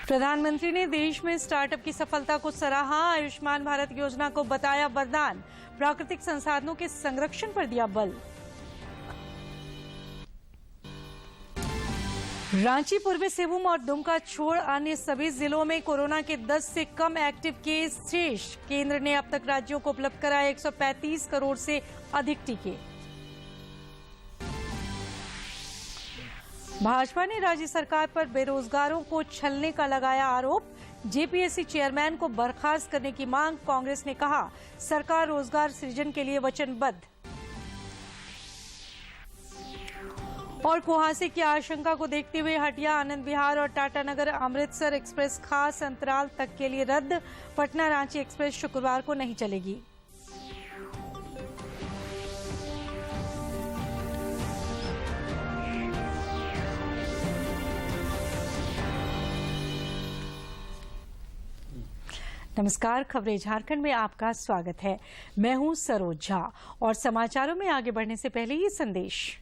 प्रधानमंत्री ने देश में स्टार्टअप की सफलता को सराहा। आयुष्मान भारत योजना को बताया वरदान, प्राकृतिक संसाधनों के संरक्षण पर दिया बल। रांची, पूर्वी सिंहभूम और दुमका छोड़ अन्य सभी जिलों में कोरोना के 10 से कम एक्टिव केस शेष। केंद्र ने अब तक राज्यों को उपलब्ध कराए 135 करोड़ से अधिक टीके। भाजपा ने राज्य सरकार पर बेरोजगारों को छलने का लगाया आरोप। जेपीएससी चेयरमैन को बर्खास्त करने की मांग। कांग्रेस ने कहा सरकार रोजगार सृजन के लिए वचनबद्ध। और कुहासे की आशंका को देखते हुए हटिया, आनंद विहार और टाटानगर अमृतसर एक्सप्रेस खास अंतराल तक के लिए रद्द। पटना रांची एक्सप्रेस शुक्रवार को नहीं चलेगी। नमस्कार, खबरें झारखंड में आपका स्वागत है। मैं हूं सरोज झा और समाचारों में आगे बढ़ने से पहले ये संदेश।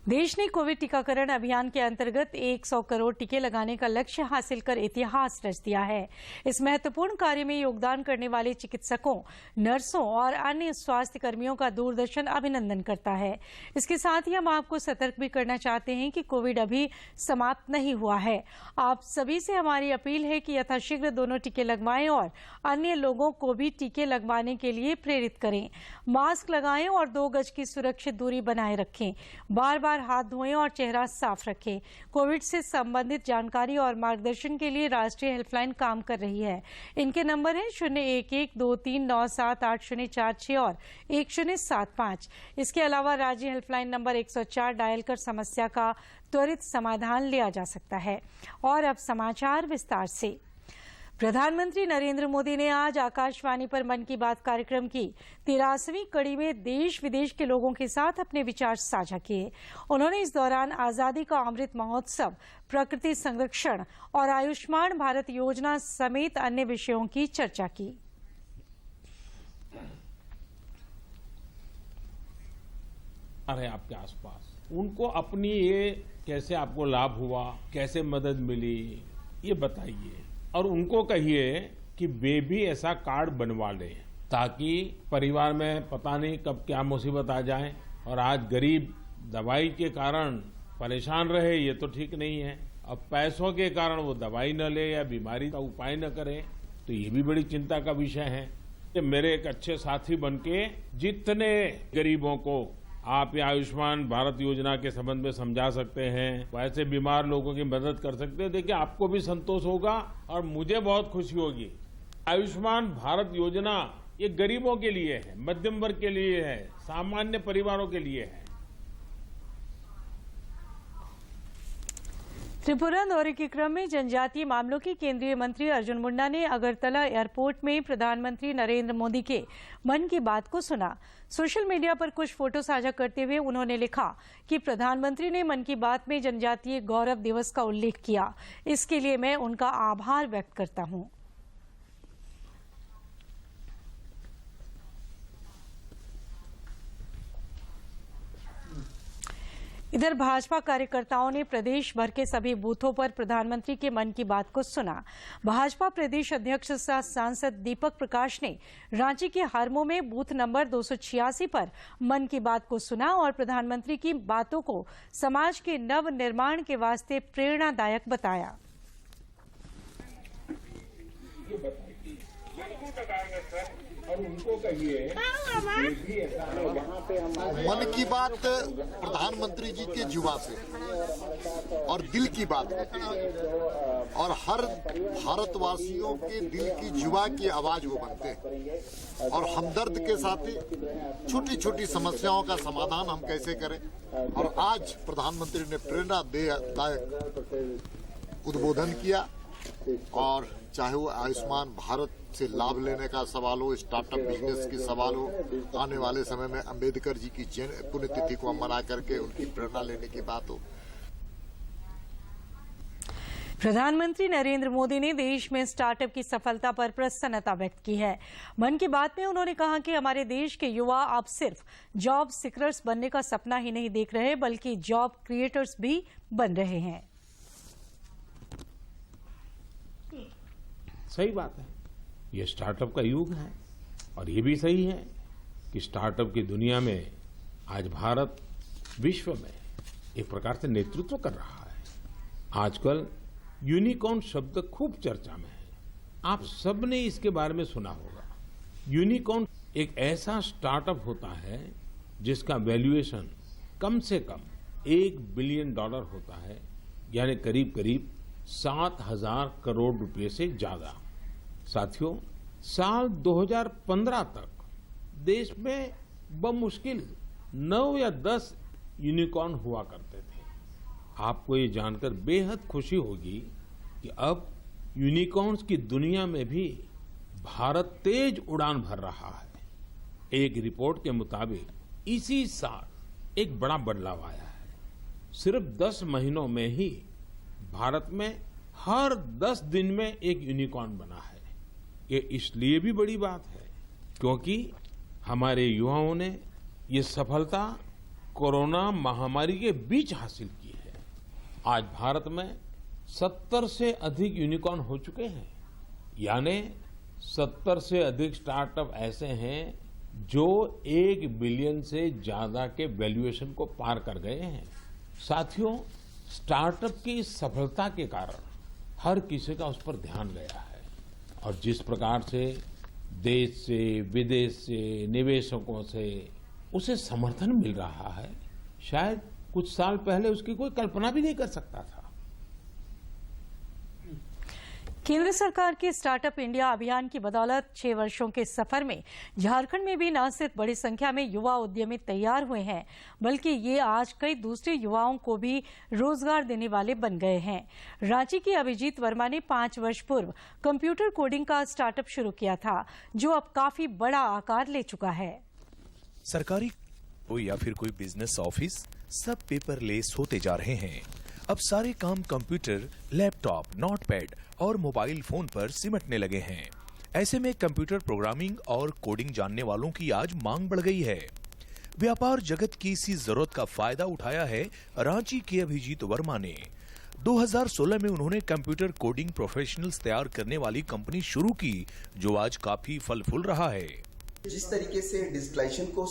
देश ने कोविड टीकाकरण अभियान के अंतर्गत 100 करोड़ टीके लगाने का लक्ष्य हासिल कर इतिहास रच दिया है। इस महत्वपूर्ण कार्य में योगदान करने वाले चिकित्सकों, नर्सों और अन्य स्वास्थ्य कर्मियों का दूरदर्शन अभिनंदन करता है। इसके साथ ही हम आपको सतर्क भी करना चाहते हैं कि कोविड अभी समाप्त नहीं हुआ है। आप सभी से हमारी अपील है कि यथाशीघ्र दोनों टीके लगवाएं और अन्य लोगों को भी टीके लगवाने के लिए प्रेरित करें। मास्क लगाएं और 2 गज की सुरक्षित दूरी बनाए रखें। बार बार हाथ धोएं और चेहरा साफ रखें। कोविड से संबंधित जानकारी और मार्गदर्शन के लिए राष्ट्रीय हेल्पलाइन काम कर रही है। इनके नंबर हैं 0112397846 और 1075। इसके अलावा राज्य हेल्पलाइन नंबर 104 डायल कर समस्या का त्वरित समाधान लिया जा सकता है। और अब समाचार विस्तार से। प्रधानमंत्री नरेंद्र मोदी ने आज आकाशवाणी पर मन की बात कार्यक्रम की 83वीं कड़ी में देश विदेश के लोगों के साथ अपने विचार साझा किए। उन्होंने इस दौरान आजादी का अमृत महोत्सव, प्रकृति संरक्षण और आयुष्मान भारत योजना समेत अन्य विषयों की चर्चा की। आपके आसपास उनको अपनी ये कैसे आपको लाभ हुआ, कैसे मदद मिली, ये बताइए। और उनको कहिए कि वे भी ऐसा कार्ड बनवा लें ताकि परिवार में पता नहीं कब क्या मुसीबत आ जाए। और आज गरीब दवाई के कारण परेशान रहे, ये तो ठीक नहीं है। अब पैसों के कारण वो दवाई न ले या बीमारी का उपाय न करे, तो ये भी बड़ी चिंता का विषय है। मेरे एक अच्छे साथी बनके जितने गरीबों को आप ये आयुष्मान भारत योजना के संबंध में समझा सकते हैं, वैसे बीमार लोगों की मदद कर सकते हैं, देखिए आपको भी संतोष होगा और मुझे बहुत खुशी होगी। आयुष्मान भारत योजना ये गरीबों के लिए है, मध्यम वर्ग के लिए है, सामान्य परिवारों के लिए है। त्रिपुरा दौरे के क्रम में जनजातीय मामलों के केंद्रीय मंत्री अर्जुन मुंडा ने अगरतला एयरपोर्ट में प्रधानमंत्री नरेंद्र मोदी के मन की बात को सुना। सोशल मीडिया पर कुछ फोटो साझा करते हुए उन्होंने लिखा कि प्रधानमंत्री ने मन की बात में जनजातीय गौरव दिवस का उल्लेख किया। इसके लिए मैं उनका आभार व्यक्त करता हूं। इधर भाजपा कार्यकर्ताओं ने प्रदेश भर के सभी बूथों पर प्रधानमंत्री के मन की बात को सुना। भाजपा प्रदेश अध्यक्ष सह सांसद दीपक प्रकाश ने रांची के हरमो में बूथ नंबर 286 पर मन की बात को सुना और प्रधानमंत्री की बातों को समाज के नव निर्माण के वास्ते प्रेरणादायक बताया। और उनको कहिए मन की बात प्रधानमंत्री जी के जुबा से और दिल की बात होती है और हर भारतवासियों के दिल की जुबा की आवाज वो बनते हैं। और हमदर्द के साथ ही छोटी छोटी समस्याओं का समाधान हम कैसे करें। और आज प्रधानमंत्री ने प्रेरणादायक उद्बोधन किया। और चाहे वो आयुष्मान भारत से लाभ लेने का सवाल हो, स्टार्टअप बिजनेस की सवाल हो, आने वाले समय में अंबेडकर जी की पुण्यतिथि को मना करके उनकी प्रेरणा लेने की बात हो। प्रधानमंत्री नरेंद्र मोदी ने देश में स्टार्टअप की सफलता पर प्रसन्नता व्यक्त की है। मन की बात में उन्होंने कहा कि हमारे देश के युवा अब सिर्फ जॉब सीकर्स बनने का सपना ही नहीं देख रहे बल्कि जॉब क्रिएटर्स भी बन रहे हैं। सही बात है, ये स्टार्टअप का युग है और ये भी सही है कि स्टार्टअप की दुनिया में आज भारत विश्व में एक प्रकार से नेतृत्व कर रहा है। आजकल यूनिकॉर्न शब्द खूब चर्चा में है, आप सबने इसके बारे में सुना होगा। यूनिकॉर्न एक ऐसा स्टार्टअप होता है जिसका वैल्यूएशन कम से कम $1 बिलियन होता है, यानी करीब करीब 7,000 करोड़ रुपए से ज्यादा। साथियों, साल 2015 तक देश में बमुश्किल 9 या 10 यूनिकॉर्न हुआ करते थे। आपको ये जानकर बेहद खुशी होगी कि अब यूनिकॉर्न्स की दुनिया में भी भारत तेज उड़ान भर रहा है। एक रिपोर्ट के मुताबिक इसी साल एक बड़ा बदलाव आया है। सिर्फ 10 महीनों में ही भारत में हर 10 दिन में एक यूनिकॉर्न बना है। ये इसलिए भी बड़ी बात है क्योंकि हमारे युवाओं ने ये सफलता कोरोना महामारी के बीच हासिल की है। आज भारत में 70 से अधिक यूनिकॉर्न हो चुके हैं, यानी 70 से अधिक स्टार्टअप ऐसे हैं जो 1 बिलियन से ज्यादा के वैल्यूएशन को पार कर गए हैं। साथियों, स्टार्टअप की सफलता के कारण हर किसी का उस पर ध्यान गया है और जिस प्रकार से देश से विदेश से निवेशकों से उसे समर्थन मिल रहा है, शायद कुछ साल पहले उसकी कोई कल्पना भी नहीं कर सकता था। केंद्र सरकार के स्टार्टअप इंडिया अभियान की बदौलत 6 वर्षों के सफर में झारखंड में भी न सिर्फ बड़ी संख्या में युवा उद्यमी तैयार हुए हैं, बल्कि ये आज कई दूसरे युवाओं को भी रोजगार देने वाले बन गए हैं। रांची की अभिजीत वर्मा ने 5 वर्ष पूर्व कंप्यूटर कोडिंग का स्टार्टअप शुरू किया था, जो अब काफी बड़ा आकार ले चुका है। सरकारी या फिर कोई बिजनेस ऑफिस सब पेपरलेस होते जा रहे हैं। अब सारे काम कंप्यूटर, लैपटॉप, नोटपैड और मोबाइल फोन पर सिमटने लगे हैं। ऐसे में कंप्यूटर प्रोग्रामिंग और कोडिंग जानने वालों की आज मांग बढ़ गई है। व्यापार जगत की इसी जरूरत का फायदा उठाया है रांची के अभिजीत वर्मा ने। 2016 में उन्होंने कंप्यूटर कोडिंग प्रोफेशनल्स तैयार करने वाली कंपनी शुरू की, जो आज काफी फल फूल रहा है। जिस तरीके से डिजिटलाइजेशन को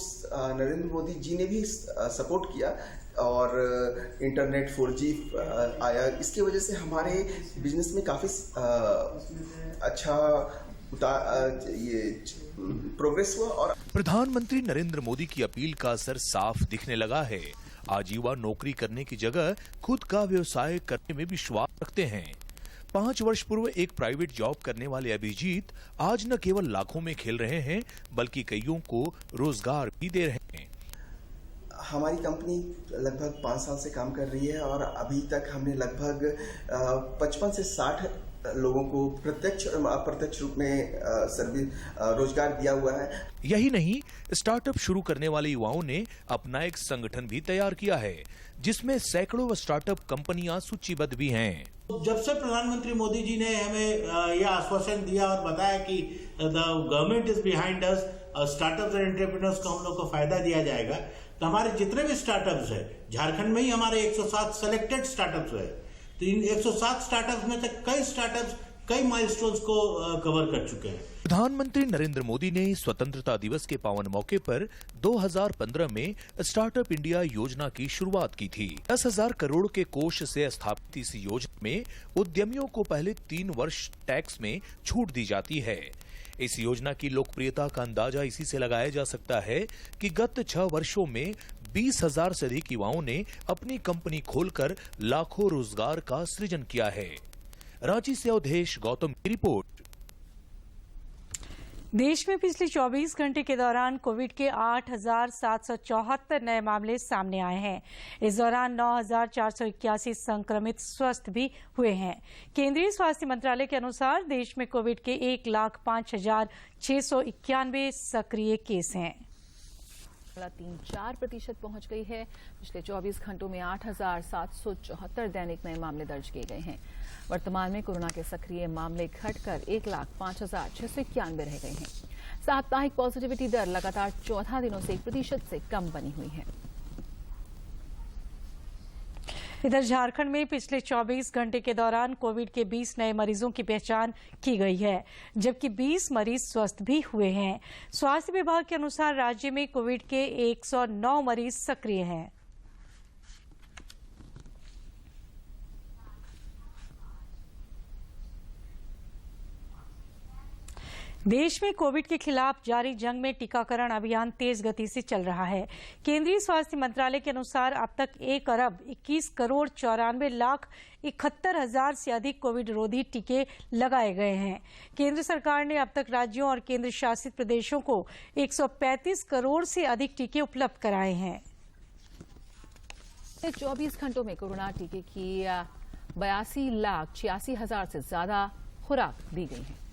नरेंद्र मोदी जी ने भी सपोर्ट किया और इंटरनेट 4G आया, इसकी वजह से हमारे बिजनेस में काफी अच्छा ये प्रोग्रेस हुआ। और प्रधानमंत्री नरेंद्र मोदी की अपील का असर साफ दिखने लगा है। आज युवा नौकरी करने की जगह खुद का व्यवसाय करने में विश्वास रखते हैं। 5 वर्ष पूर्व एक प्राइवेट जॉब करने वाले अभिजीत आज न केवल लाखों में खेल रहे हैं, बल्कि कईयों को रोजगार भी दे रहे हैं। हमारी कंपनी लगभग 5 साल से काम कर रही है और अभी तक हमने लगभग 55 से 60 लोगों को प्रत्यक्ष और अप्रत्यक्ष रूप में रोजगार दिया हुआ है। यही नहीं, स्टार्टअप शुरू करने वाले युवाओं ने अपना एक संगठन भी तैयार किया है, जिसमें सैकड़ों स्टार्टअप कंपनियां सूचीबद्ध भी हैं। जब से प्रधानमंत्री मोदी जी ने हमें यह आश्वासन दिया और बताया कि the government is behind us, startups and entrepreneurs को हम लोग को फायदा दिया जाएगा, तो हमारे जितने भी स्टार्टअप्स है, झारखंड में ही हमारे 107 सेलेक्टेड स्टार्टअप्स है, तो इन 107 स्टार्टअप्स में से कई स्टार्टअप्स कई माइलस्टोन्स को कवर कर चुके हैं। प्रधानमंत्री नरेंद्र मोदी ने स्वतंत्रता दिवस के पावन मौके पर 2015 में स्टार्टअप इंडिया योजना की शुरुआत की थी। 10,000 करोड़ के कोष से स्थापित इस योजना में उद्यमियों को पहले 3 वर्ष टैक्स में छूट दी जाती है। इस योजना की लोकप्रियता का अंदाजा इसी से लगाया जा सकता है कि गत 6 वर्षों में 20,000 से अधिक युवाओं ने अपनी कंपनी खोलकर लाखों रोजगार का सृजन किया है। रांची से अवधेश गौतम की रिपोर्ट। देश में पिछले 24 घंटे के दौरान कोविड के 8,774 नए मामले सामने आए हैं। इस दौरान 9,481 संक्रमित स्वस्थ भी हुए हैं। केंद्रीय स्वास्थ्य मंत्रालय के अनुसार देश में कोविड के 1,05,691 सक्रिय केस हैं। 3.4% पहुंच गई है। पिछले 24 घंटों में 8,774 दैनिक नए मामले दर्ज किए गए हैं। वर्तमान में कोरोना के सक्रिय मामले घटकर 1,05,691 रह गए हैं। साप्ताहिक पॉजिटिविटी दर लगातार 14 दिनों से 1% से कम बनी हुई है। इधर झारखंड में पिछले 24 घंटे के दौरान कोविड के 20 नए मरीजों की पहचान की गई है, जबकि 20 मरीज स्वस्थ भी हुए हैं। स्वास्थ्य विभाग के अनुसार राज्य में कोविड के 109 मरीज सक्रिय हैं। देश में कोविड के खिलाफ जारी जंग में टीकाकरण अभियान तेज गति से चल रहा है। केंद्रीय स्वास्थ्य मंत्रालय के अनुसार अब तक 1,21,94,71,000 से अधिक कोविड रोधी टीके लगाए गए हैं। केंद्र सरकार ने अब तक राज्यों और केंद्र शासित प्रदेशों को 135 करोड़ से अधिक टीके उपलब्ध कराए हैं। 24 घंटों में कोरोना टीके की 82,86,000 से ज्यादा खुराक दी गई है।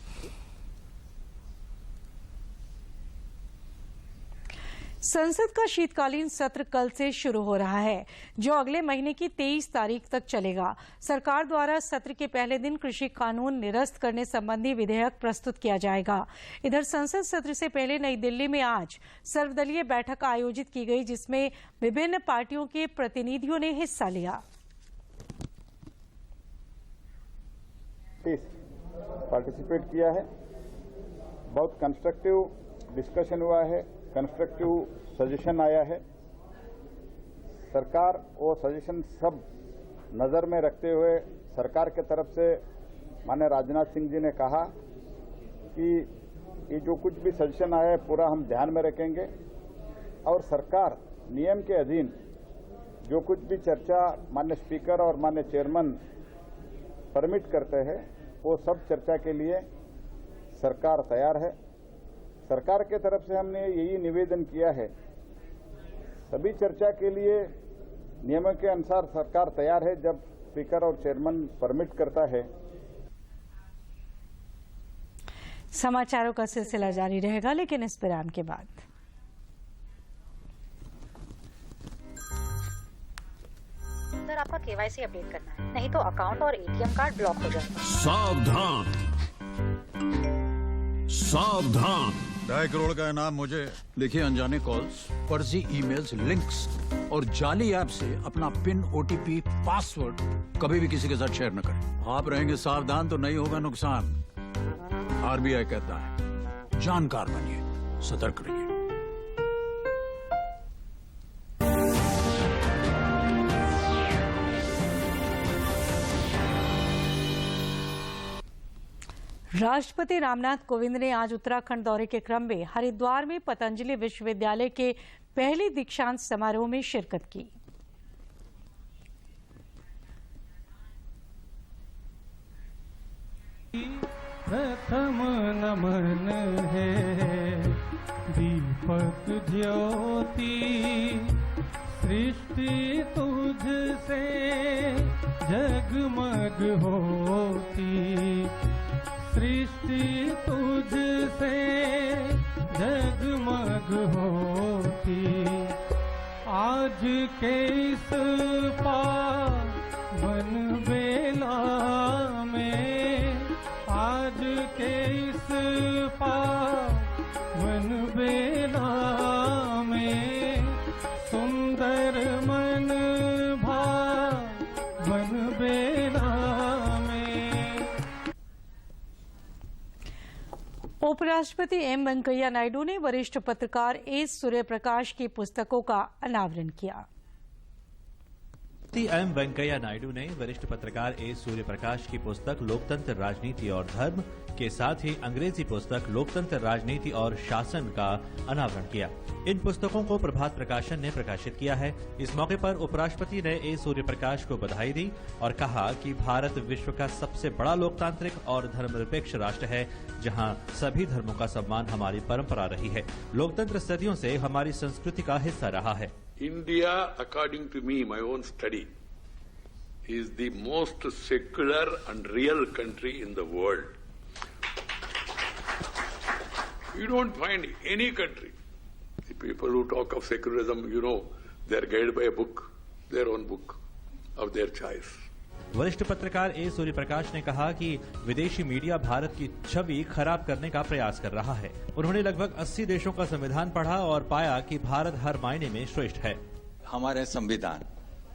संसद का शीतकालीन सत्र कल से शुरू हो रहा है, जो अगले महीने की 23 तारीख तक चलेगा। सरकार द्वारा सत्र के पहले दिन कृषि कानून निरस्त करने संबंधी विधेयक प्रस्तुत किया जाएगा। इधर संसद सत्र से पहले नई दिल्ली में आज सर्वदलीय बैठक आयोजित की गई, जिसमें विभिन्न पार्टियों के प्रतिनिधियों ने हिस्सा लिया। पार्टिसिपेट किया है, बहुत कंस्ट्रक्टिव डिस्कशन हुआ है, कंस्ट्रक्टिव सजेशन आया है। सरकार वो सजेशन सब नजर में रखते हुए सरकार के तरफ से माननीय राजनाथ सिंह जी ने कहा कि ये जो कुछ भी सजेशन आया है पूरा हम ध्यान में रखेंगे और सरकार नियम के अधीन जो कुछ भी चर्चा माननीय स्पीकर और माननीय चेयरमैन परमिट करते हैं वो सब चर्चा के लिए सरकार तैयार है। सरकार के तरफ से हमने यही निवेदन किया है, सभी चर्चा के लिए नियमों के अनुसार सरकार तैयार है जब स्पीकर और चेयरमैन परमिट करता है। समाचारों का सिलसिला जारी रहेगा, लेकिन इस विराम के बाद। सर, आपका केवाईसी अपडेट करना है, नहीं तो अकाउंट और एटीएम कार्ड ब्लॉक हो जाएगा। सावधान सावधान, 2.5 करोड़ का इनाम मुझे। देखिए, अनजाने कॉल्स, फर्जी ईमेल्स, लिंक्स और जाली ऐप से अपना पिन, ओटीपी, पासवर्ड कभी भी किसी के साथ शेयर न करें। आप रहेंगे सावधान तो नहीं होगा नुकसान। आरबीआई कहता है, जानकार बनिए, सतर्क रहिए। राष्ट्रपति रामनाथ कोविंद ने आज उत्तराखंड दौरे के क्रम में हरिद्वार में पतंजलि विश्वविद्यालय के पहले दीक्षांत समारोह में शिरकत की। प्रथम नमन है दीपक ज्योति, सृष्टि तुझसे जगमग होती, सृष्टि तुझसे जगमग होती। आज के इस पावन बेला में, आज के इस पावन बेला में, सुंदर मन भावन बेला में। उपराष्ट्रपति एम वेंकैया नायडू ने वरिष्ठ पत्रकार एस सूर्यप्रकाश की पुस्तकों का अनावरण किया। एम वेंकैया नायडू ने वरिष्ठ पत्रकार एस सूर्यप्रकाश की पुस्तक लोकतंत्र, राजनीति और धर्म के साथ ही अंग्रेजी पुस्तक लोकतंत्र, राजनीति और शासन का अनावरण किया। इन पुस्तकों को प्रभात प्रकाशन ने प्रकाशित किया है। इस मौके पर उपराष्ट्रपति ने एस सूर्यप्रकाश को बधाई दी और कहा कि भारत विश्व का सबसे बड़ा लोकतांत्रिक और धर्मनिरपेक्ष राष्ट्र है, जहां सभी धर्मों का सम्मान हमारी परंपरा रही है। लोकतंत्र सदियों से हमारी संस्कृति का हिस्सा रहा है। India, according to me, my own study, is the most secular and real country in the world. You don't find any country. The people who talk of secularism, you know, they are guided by a book, their own book of their choice. वरिष्ठ पत्रकार ए सूर्यप्रकाश ने कहा कि विदेशी media Bharat की छवि खराब करने का प्रयास कर रहा है। उन्होंने लगभग 80 देशों का संविधान पढ़ा और पाया कि भारत हर मायने में श्रेष्ठ है। हमारे संविधान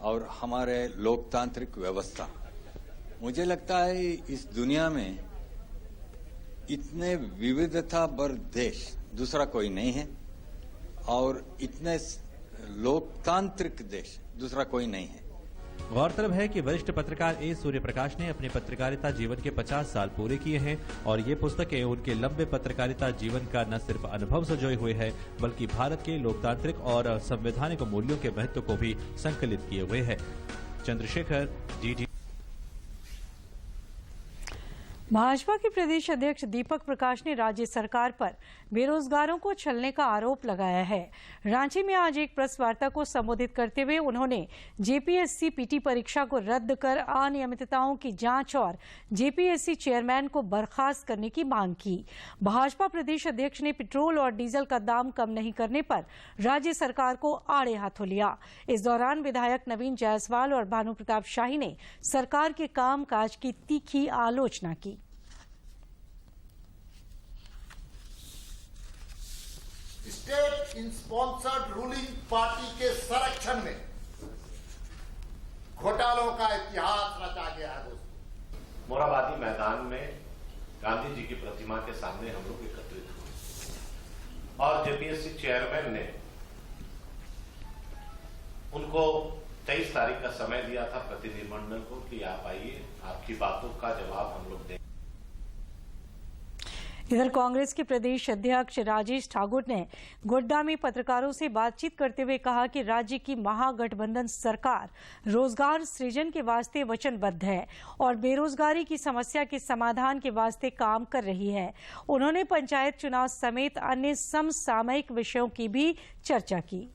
और हमारे लोकतांत्रिक व्यवस्था। मुझे लगता है इस दुनिया में इतने विविधता भर देश दूसरा कोई नहीं है और इतने लोकतांत्रिक देश दूसरा कोई नहीं है। गौरतलब है कि वरिष्ठ पत्रकार ए सूर्यप्रकाश ने अपने पत्रकारिता जीवन के 50 साल पूरे किए हैं और ये पुस्तकें उनके लंबे पत्रकारिता जीवन का न सिर्फ अनुभव सजोए हुए है बल्कि भारत के लोकतांत्रिक और संवैधानिक मूल्यों के महत्व को भी संकलित किए हुए है। चंद्रशेखर, DD। भाजपा के प्रदेश अध्यक्ष दीपक प्रकाश ने राज्य सरकार पर बेरोजगारों को छलने का आरोप लगाया है। रांची में आज एक प्रेस वार्ता को संबोधित करते हुए उन्होंने जेपीएससी पीटी परीक्षा को रद्द कर अनियमितताओं की जांच और जेपीएससी चेयरमैन को बर्खास्त करने की मांग की। भाजपा प्रदेश अध्यक्ष ने पेट्रोल और डीजल का दाम कम नहीं करने पर राज्य सरकार को आड़े हाथों लिया। इस दौरान विधायक नवीन जायसवाल और भानु प्रताप शाही ने सरकार के कामकाज की तीखी आलोचना की। स्टेट स्पॉन्सर्ड रूलिंग पार्टी के संरक्षण में घोटालों का इतिहास रचा गया है। दोस्तों, मोराबादी मैदान में गांधी जी की प्रतिमा के सामने हम लोग एकत्रित हुए और जेपीएससी चेयरमैन ने उनको 23 तारीख का समय दिया था प्रतिनिधिमंडल को कि आप आइए, आपकी बातों का जवाब हम लोग दें। इधर कांग्रेस के प्रदेश अध्यक्ष राजेश ठाकुर ने गोड्डा में पत्रकारों से बातचीत करते हुए कहा कि राज्य की महागठबंधन सरकार रोजगार सृजन के वास्ते वचनबद्ध है और बेरोजगारी की समस्या के समाधान के वास्ते काम कर रही है। उन्होंने पंचायत चुनाव समेत अन्य समसामयिक विषयों की भी चर्चा की।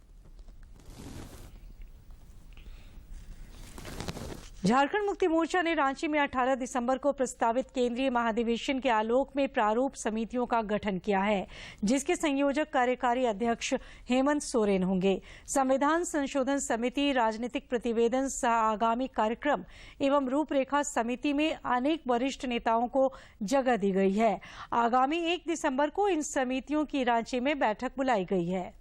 झारखंड मुक्ति मोर्चा ने रांची में 18 दिसंबर को प्रस्तावित केंद्रीय महाधिवेशन के आलोक में प्रारूप समितियों का गठन किया है, जिसके संयोजक कार्यकारी अध्यक्ष हेमंत सोरेन होंगे। संविधान संशोधन समिति, राजनीतिक प्रतिवेदन सह आगामी कार्यक्रम एवं रूपरेखा समिति में अनेक वरिष्ठ नेताओं को जगह दी गई है। आगामी 1 दिसंबर को इन समितियों की रांची में बैठक बुलाई गई है।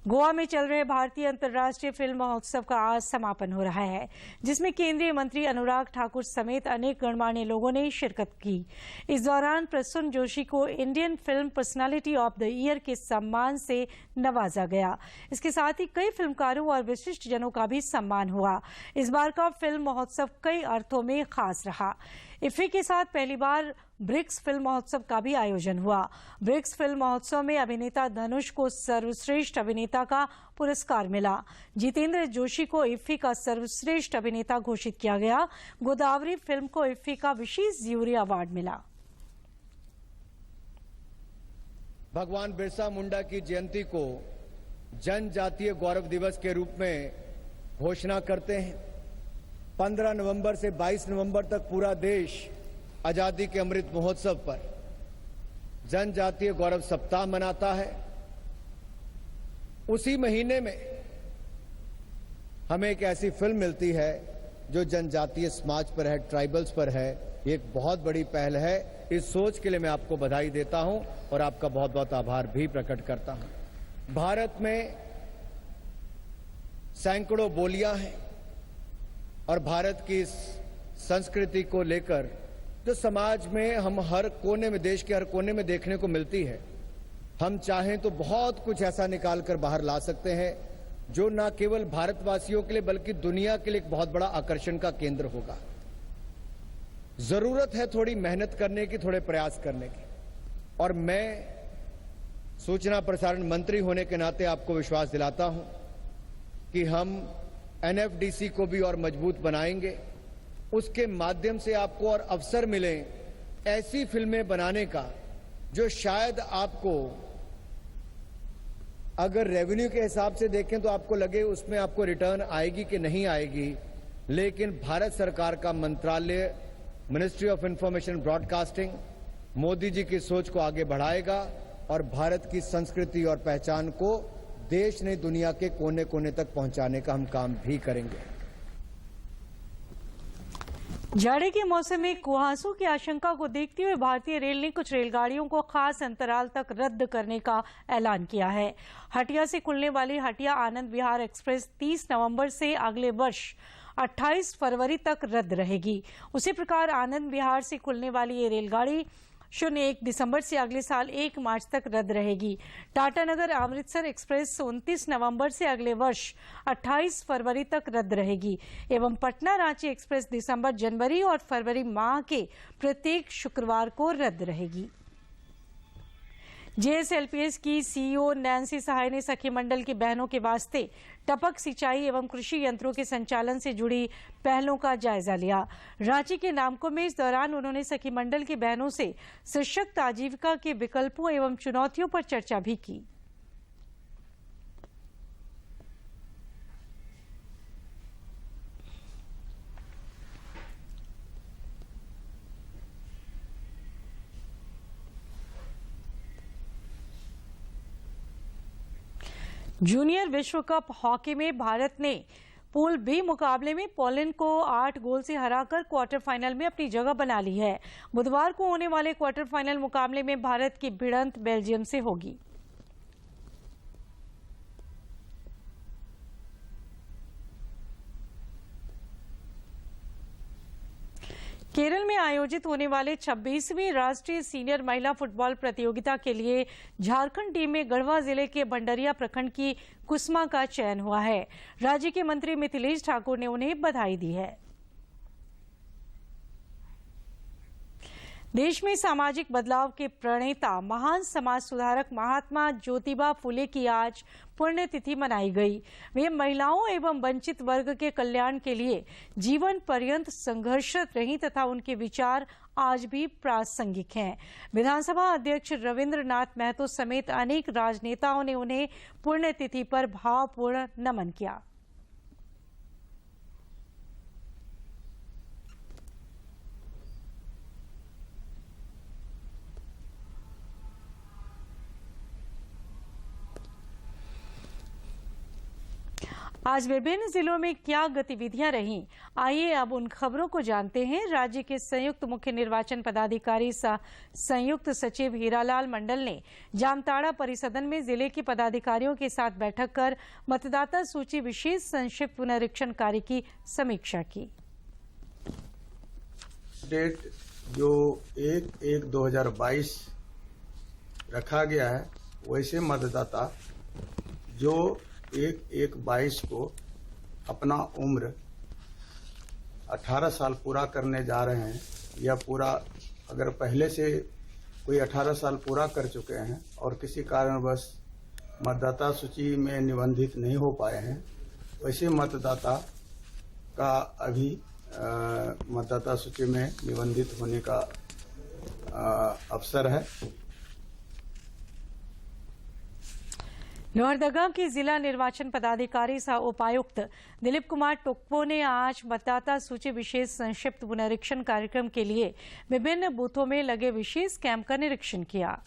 गोवा में चल रहे भारतीय अंतर्राष्ट्रीय फिल्म महोत्सव का आज समापन हो रहा है, जिसमें केंद्रीय मंत्री अनुराग ठाकुर समेत अनेक गणमान्य लोगों ने शिरकत की। इस दौरान प्रसून जोशी को Indian film personality of the year के सम्मान से नवाजा गया। इसके साथ ही कई फिल्मकारों और विशिष्ट जनों का भी सम्मान हुआ। इस बार का फिल्म महोत्सव कई अर्थों में खास रहा। इफ्फी के साथ पहली बार ब्रिक्स फिल्म महोत्सव का भी आयोजन हुआ। ब्रिक्स फिल्म महोत्सव में अभिनेता धनुष को सर्वश्रेष्ठ अभिनेता का पुरस्कार मिला। जितेंद्र जोशी को इफ्फी का सर्वश्रेष्ठ अभिनेता घोषित किया गया। गोदावरी फिल्म को इफ्फी का विशेष ज्यूरी अवार्ड मिला। भगवान बिरसा मुंडा की जयंती को जनजातीय गौरव दिवस के रूप में घोषणा करते हैं। 15 नवंबर से 22 नवंबर तक पूरा देश आजादी के अमृत महोत्सव पर जनजातीय गौरव सप्ताह मनाता है। उसी महीने में हमें एक ऐसी फिल्म मिलती है जो जनजातीय समाज पर है, ट्राइबल्स पर है। ये एक बहुत बड़ी पहल है। इस सोच के लिए मैं आपको बधाई देता हूं और आपका बहुत बहुत आभार भी प्रकट करता हूं। भारत में सैकड़ों बोलियां हैं और भारत की इस संस्कृति को लेकर जो समाज में हम हर कोने में, देश के हर कोने में देखने को मिलती है, हम चाहें तो बहुत कुछ ऐसा निकाल कर बाहर ला सकते हैं जो न केवल भारतवासियों के लिए बल्कि दुनिया के लिए एक बहुत बड़ा आकर्षण का केंद्र होगा। जरूरत है थोड़ी मेहनत करने की, थोड़े प्रयास करने की। और मैं सूचना प्रसारण मंत्री होने के नाते आपको विश्वास दिलाता हूं कि हम एनएफडीसी को भी और मजबूत बनाएंगे। उसके माध्यम से आपको और अवसर मिले ऐसी फिल्में बनाने का जो शायद आपको, अगर रेवेन्यू के हिसाब से देखें तो आपको लगे उसमें आपको रिटर्न आएगी कि नहीं आएगी, लेकिन भारत सरकार का मंत्रालय, ministry of information broadcasting, Modi ji की सोच को आगे बढ़ाएगा और भारत की संस्कृति और पहचान को देश ने दुनिया के कोने कोने तक पहुंचाने का हम काम भी करेंगे। जाड़े के मौसम में कुहासों की आशंका को देखते हुए भारतीय रेल ने कुछ रेलगाड़ियों को खास अंतराल तक रद्द करने का ऐलान किया है। हटिया से खुलने वाली हटिया आनंद विहार एक्सप्रेस 30 नवंबर से अगले वर्ष 28 फरवरी तक रद्द रहेगी। उसी प्रकार आनंद विहार से खुलने वाली ये रेलगाड़ी 01 दिसंबर से अगले साल 1 मार्च तक रद्द रहेगी। टाटानगर अमृतसर एक्सप्रेस 29 नवंबर से अगले वर्ष 28 फरवरी तक रद्द रहेगी एवं पटना रांची एक्सप्रेस दिसंबर, जनवरी और फरवरी माह के प्रत्येक शुक्रवार को रद्द रहेगी। जेएसएलपीएस की सीईओ नैन्सी सहाय ने सखी मंडल की बहनों के वास्ते टपक सिंचाई एवं कृषि यंत्रों के संचालन से जुड़ी पहलों का जायजा लिया। रांची के नामको में इस दौरान उन्होंने सखी मंडल की बहनों से सशक्त आजीविका के विकल्पों एवं चुनौतियों पर चर्चा भी की। जूनियर विश्व कप हॉकी में भारत ने पूल बी मुकाबले में पोलैंड को 8 गोल से हराकर क्वार्टर फाइनल में अपनी जगह बना ली है। बुधवार को होने वाले क्वार्टर फाइनल मुकाबले में भारत की भिड़ंत बेल्जियम से होगी। केरल में आयोजित होने वाले 26वीं राष्ट्रीय सीनियर महिला फुटबॉल प्रतियोगिता के लिए झारखंड टीम में गढ़वा जिले के भंडरिया प्रखंड की कुसमा का चयन हुआ है। राज्य के मंत्री मिथिलेश ठाकुर ने उन्हें बधाई दी है। देश में सामाजिक बदलाव के प्रणेता महान समाज सुधारक महात्मा ज्योतिबा फुले की आज पुण्यतिथि मनाई गई। वे महिलाओं एवं वंचित वर्ग के कल्याण के लिए जीवन पर्यंत संघर्षरत रहीं तथा उनके विचार आज भी प्रासंगिक हैं। विधानसभा अध्यक्ष रविंद्रनाथ महतो समेत अनेक राजनेताओं ने उन्हें पुण्यतिथि पर भावपूर्ण नमन किया। आज विभिन्न जिलों में क्या गतिविधियां रहीं, आइए अब उन खबरों को जानते हैं। राज्य के संयुक्त मुख्य निर्वाचन पदाधिकारी सह संयुक्त सचिव हीरालाल मंडल ने जामताड़ा परिसदन में जिले के पदाधिकारियों के साथ बैठक कर मतदाता सूची विशेष संक्षिप्त पुनरीक्षण कार्य की समीक्षा की। डेट जो 1/1/2022 रखा गया है, वैसे मतदाता जो 1/1/22 को अपना उम्र 18 साल पूरा करने जा रहे हैं या पूरा अगर पहले से कोई 18 साल पूरा कर चुके हैं और किसी कारणवश मतदाता सूची में निबंधित नहीं हो पाए हैं, वैसे मतदाता का अभी मतदाता सूची में निबंधित होने का अवसर है। लोहरदगा के जिला निर्वाचन पदाधिकारी सह उपायुक्त दिलीप कुमार टोक्पो ने आज मतदाता सूची विशेष संक्षिप्त पुनरीक्षण कार्यक्रम के लिए विभिन्न बूथों में लगे विशेष कैंप का निरीक्षण किया।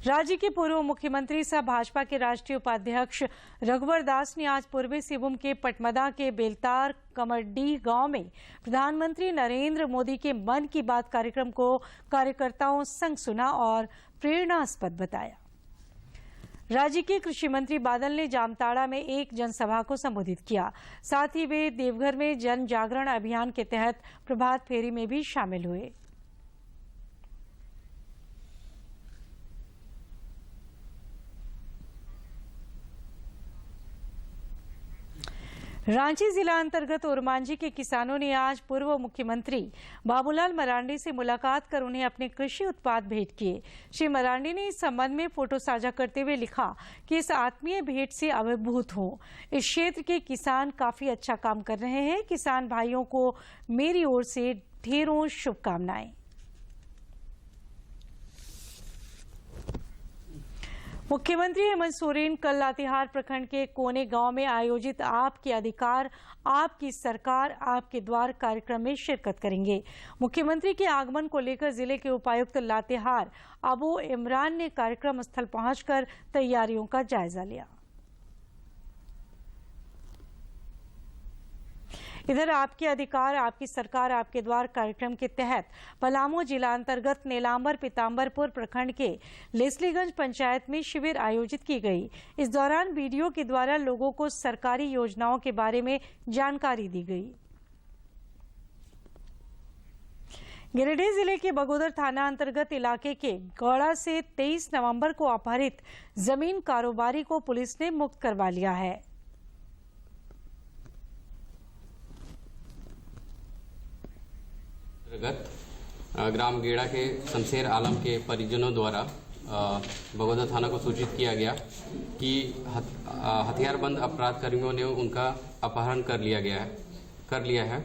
राज्य के पूर्व मुख्यमंत्री सह भाजपा के राष्ट्रीय उपाध्यक्ष रघुवर दास ने आज पूर्वी सिंहभूम के पटमदा के बेलतार कमरडीह गांव में प्रधानमंत्री नरेंद्र मोदी के मन की बात कार्यक्रम को कार्यकर्ताओं संग सुना और प्रेरणास्पद बताया। राज्य के कृषि मंत्री बादल ने जामताड़ा में एक जनसभा को संबोधित किया। साथ ही वे देवघर में जन जागरण अभियान के तहत प्रभात फेरी में भी शामिल हुए। रांची जिला अंतर्गत ओरमांझी के किसानों ने आज पूर्व मुख्यमंत्री बाबूलाल मरांडी से मुलाकात कर उन्हें अपने कृषि उत्पाद भेंट किए। श्री मरांडी ने इस संबंध में फोटो साझा करते हुए लिखा कि इस आत्मीय भेंट से अभिभूत हूं। इस क्षेत्र के किसान काफी अच्छा काम कर रहे हैं। किसान भाइयों को मेरी ओर से ढेरों शुभकामनाएं। मुख्यमंत्री हेमंत सोरेन कल लातेहार प्रखंड के कोने गांव में आयोजित आपके अधिकार आपकी सरकार आपके द्वार कार्यक्रम में शिरकत करेंगे। मुख्यमंत्री के आगमन को लेकर जिले के उपायुक्त लातेहार अबू इमरान ने कार्यक्रम स्थल पहुंचकर तैयारियों का जायजा लिया। इधर आपके अधिकार आपकी सरकार आपके द्वार कार्यक्रम के तहत पलामू जिला अंतर्गत नीलांबर पीताम्बरपुर प्रखंड के लेस्लीगंज पंचायत में शिविर आयोजित की गई। इस दौरान वीडियो के द्वारा लोगों को सरकारी योजनाओं के बारे में जानकारी दी गई। गिरिडीह जिले के बगोदर थाना अंतर्गत इलाके के गौड़ा से 23 नवंबर को अपहरित जमीन कारोबारी को पुलिस ने मुक्त करवा लिया है। ग्राम गेड़ा के शमशेर आलम के परिजनों द्वारा बगोदर थाना को सूचित किया गया कि हथियारबंद अपराध कर्मियों ने उनका अपहरण कर लिया है।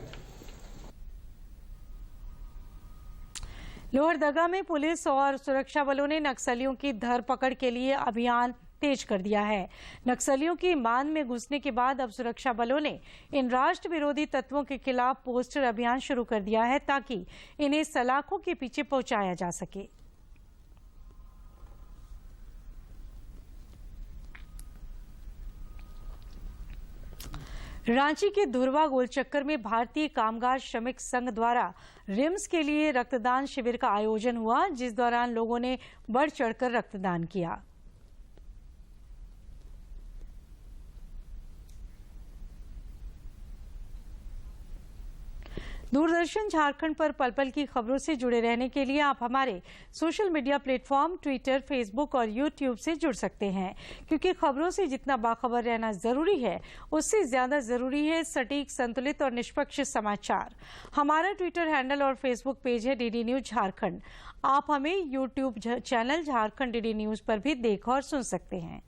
लोहरदगा में पुलिस और सुरक्षा बलों ने नक्सलियों की धरपकड़ के लिए अभियान तेज कर दिया है। नक्सलियों की मान में घुसने के बाद अब सुरक्षा बलों ने इन राष्ट्र विरोधी तत्वों के खिलाफ पोस्टर अभियान शुरू कर दिया है ताकि इन्हें सलाखों के पीछे पहुंचाया जा सके। रांची के धुरवा गोलचक्कर में भारतीय कामगार श्रमिक संघ द्वारा रिम्स के लिए रक्तदान शिविर का आयोजन हुआ, जिस दौरान लोगों ने बढ़ चढ़कर रक्तदान किया। दूरदर्शन झारखंड पर पल पल की खबरों से जुड़े रहने के लिए आप हमारे social media platform Twitter, Facebook और यूट्यूब से जुड़ सकते हैं, क्योंकि खबरों से जितना बाखबर रहना जरूरी है उससे ज्यादा जरूरी है सटीक, संतुलित और निष्पक्ष समाचार। हमारा ट्विटर हैंडल और फेसबुक पेज है डीडी न्यूज झारखंड। आप हमें YouTube channel Jharkhand DD news पर भी देख और सुन सकते हैं।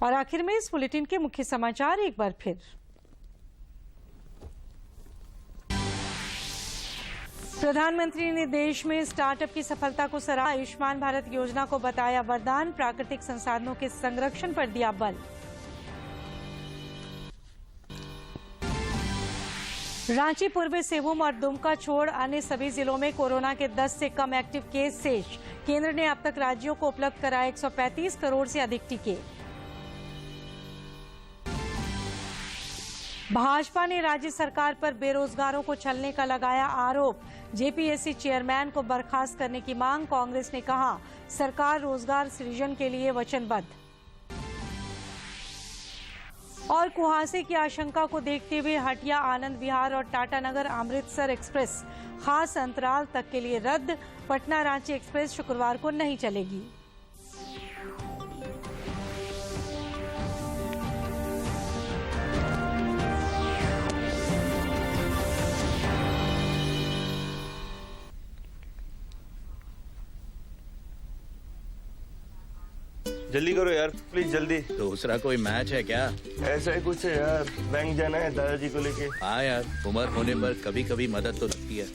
और आखिर में इस बुलेटिन के मुख्य समाचार एक बार फिर। प्रधानमंत्री ने देश में स्टार्टअप की सफलता को सराहा। आयुष्मान भारत योजना को बताया वरदान, प्राकृतिक संसाधनों के संरक्षण पर दिया बल। रांची, पूर्वी सिंहभूम और दुमका छोड़ अन्य सभी जिलों में कोरोना के 10 से कम एक्टिव केस शेष। केंद्र ने अब तक राज्यों को उपलब्ध कराए 135 करोड़ से अधिक टीके। भाजपा ने राज्य सरकार पर बेरोजगारों को छलने का लगाया आरोप। जेपीएससी चेयरमैन को बर्खास्त करने की मांग। कांग्रेस ने कहा सरकार रोजगार सृजन के लिए वचनबद्ध। और कुहासे की आशंका को देखते हुए हटिया, आनंद विहार और टाटानगर अमृतसर एक्सप्रेस खास अंतराल तक के लिए रद्द। पटना रांची एक्सप्रेस शुक्रवार को नहीं चलेगी। जल्दी करो यार, प्लीज जल्दी। दूसरा कोई मैच है क्या? ऐसा ही कुछ है यार, बैंक जाना है दादाजी को लेके। हाँ यार, उम्र होने पर कभी कभी मदद तो लगती है,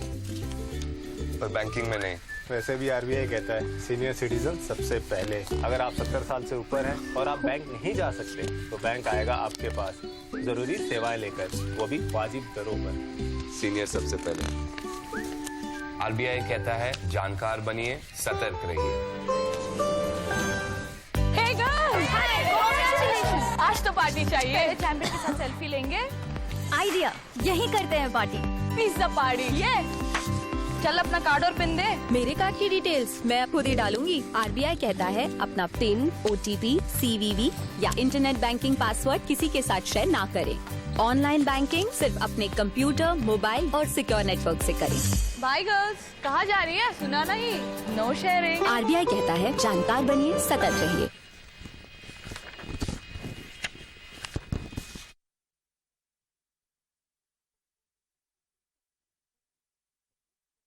पर बैंकिंग में नहीं। वैसे भी आरबीआई कहता है सीनियर सिटीजन सबसे पहले। अगर आप 70 साल से ऊपर हैं और आप बैंक नहीं जा सकते तो बैंक आएगा आपके पास जरूरी सेवाएं लेकर, वो भी वाजिब दरों पर। सीनियर सबसे पहले। आरबीआई कहता है जानकार बनिए, सतर्क रहिए। आज तो पार्टी चाहिए। चैंपियन के साथ सेल्फी लेंगे। आइडिया, यही करते हैं पार्टी। Pizza party. ये चल अपना कार्ड और पिन दे। मेरे कार्ड की डिटेल्स मैं खुद ही डालूंगी। आरबीआई कहता है अपना पिन, ओटीपी, सीवीवी या इंटरनेट बैंकिंग पासवर्ड किसी के साथ शेयर ना करें। ऑनलाइन बैंकिंग सिर्फ अपने कंप्यूटर, मोबाइल और सिक्योर नेटवर्क से करें। बाय गर्ल्स, कहाँ जा रही है? सुना नहीं, नो शेयरिंग। आरबीआई कहता है जानकार बनिए, सतर्क रहिए।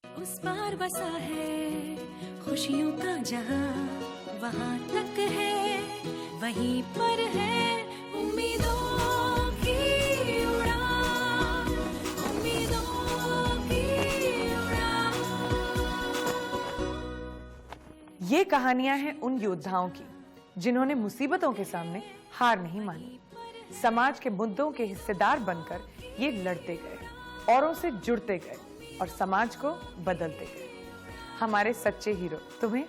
उस पार बसा है खुशियों का जहां, वहां तक है वहीं पर है उम्मीदों की उड़ान, उम्मीदों की उड़ान। ये कहानियां हैं उन योद्धाओं की जिन्होंने मुसीबतों के सामने हार नहीं मानी। समाज के मुद्दों के हिस्सेदार बनकर ये लड़ते गए, औरों से जुड़ते गए और समाज को बदलते गए। हमारे सच्चे हीरो तुम्हें